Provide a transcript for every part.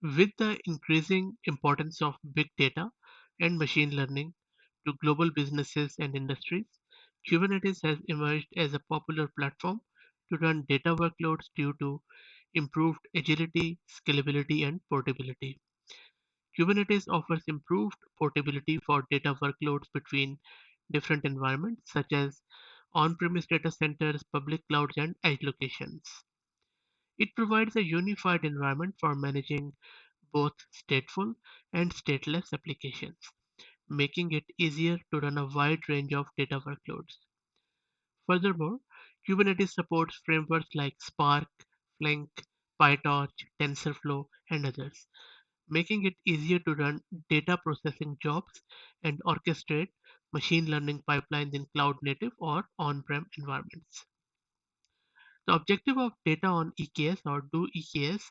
With the increasing importance of big data and machine learning to global businesses and industries, Kubernetes has emerged as a popular platform to run data workloads due to improved agility, scalability, and portability. Kubernetes offers improved portability for data workloads between different environments, such as on premise data centers, public clouds, and edge locations. It provides a unified environment for managing both stateful and stateless applications, making it easier to run a wide range of data workloads. Furthermore, Kubernetes supports frameworks like Spark, Flink, PyTorch, TensorFlow, and others, making it easier to run data processing jobs and orchestrate machine learning pipelines in cloud native or on prem environments. The objective of data on EKS or do EKS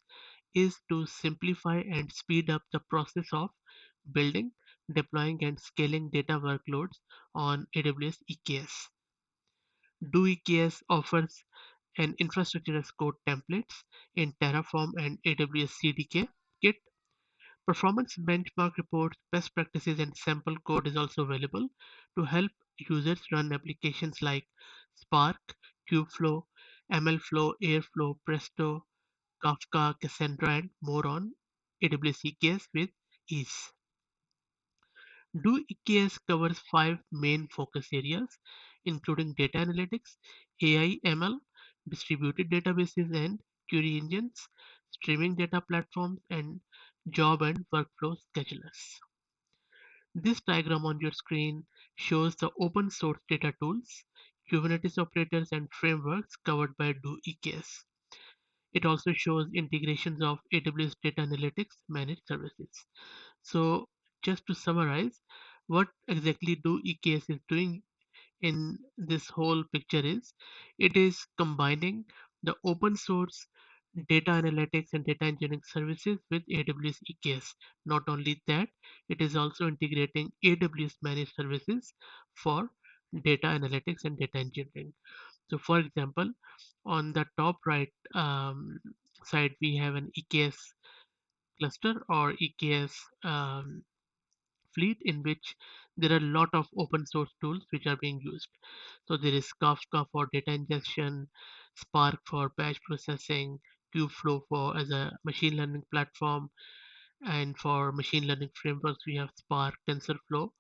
is to simplify and speed up the process of building, deploying, and scaling data workloads on AWS EKS. Do EKS offers an infrastructure as code templates in Terraform and AWS CDK kit. Performance benchmark reports, best practices, and sample code is also available to help users run applications like Spark, Kubeflow, MLflow, Airflow, Presto, Kafka, Cassandra, and more on AWS EKS with ease. Do EKS covers five main focus areas, including data analytics, AI ML, distributed databases and query engines, streaming data platforms, and job and workflow schedulers. This diagram on your screen shows the open source data tools, Kubernetes operators, and frameworks covered by Do EKS. It also shows integrations of AWS Data Analytics managed services. So, just to summarize, what exactly Do EKS is doing in this whole picture is it is combining the open source data analytics and data engineering services with AWS EKS. Not only that, it is also integrating AWS managed services for data analytics and data engineering. So, for example, on the top right side, we have an EKS cluster or EKS fleet in which there are a lot of open source tools which are being used. So there is Kafka for data ingestion, Spark for batch processing, Kubeflow for as a machine learning platform, and for machine learning frameworks we have Spark, TensorFlow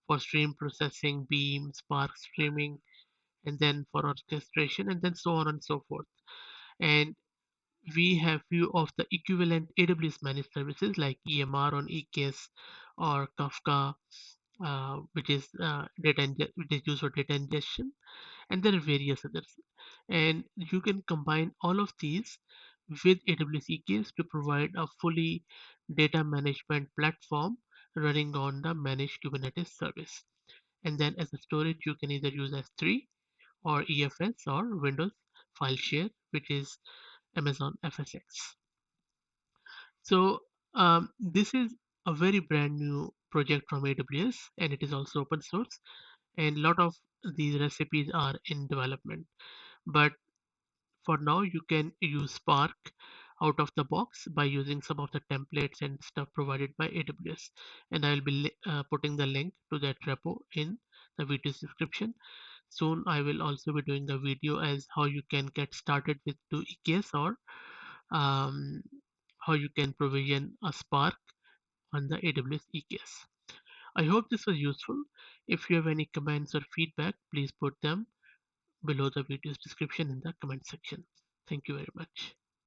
for stream processing, Beam, Spark streaming, and then for orchestration, and then so on and so forth. And we have few of the equivalent AWS managed services like EMR on EKS or Kafka, which is used for data ingestion, and there are various others. And you can combine all of these with AWS EKS to provide a fully data management platform running on the managed Kubernetes service. And then as a storage, you can either use S3 or EFS or Windows File Share, which is Amazon FSx. So this is a very brand new project from AWS, and it is also open source. And a lot of these recipes are in development. But for now, you can use Spark out of the box by using some of the templates and stuff provided by AWS. And I'll be putting the link to that repo in the video's description. Soon, I will also be doing a video as how you can get started with 2EKS or um, how you can provision a Spark on the AWS EKS. I hope this was useful. If you have any comments or feedback, please put them below the video's description in the comment section. Thank you very much.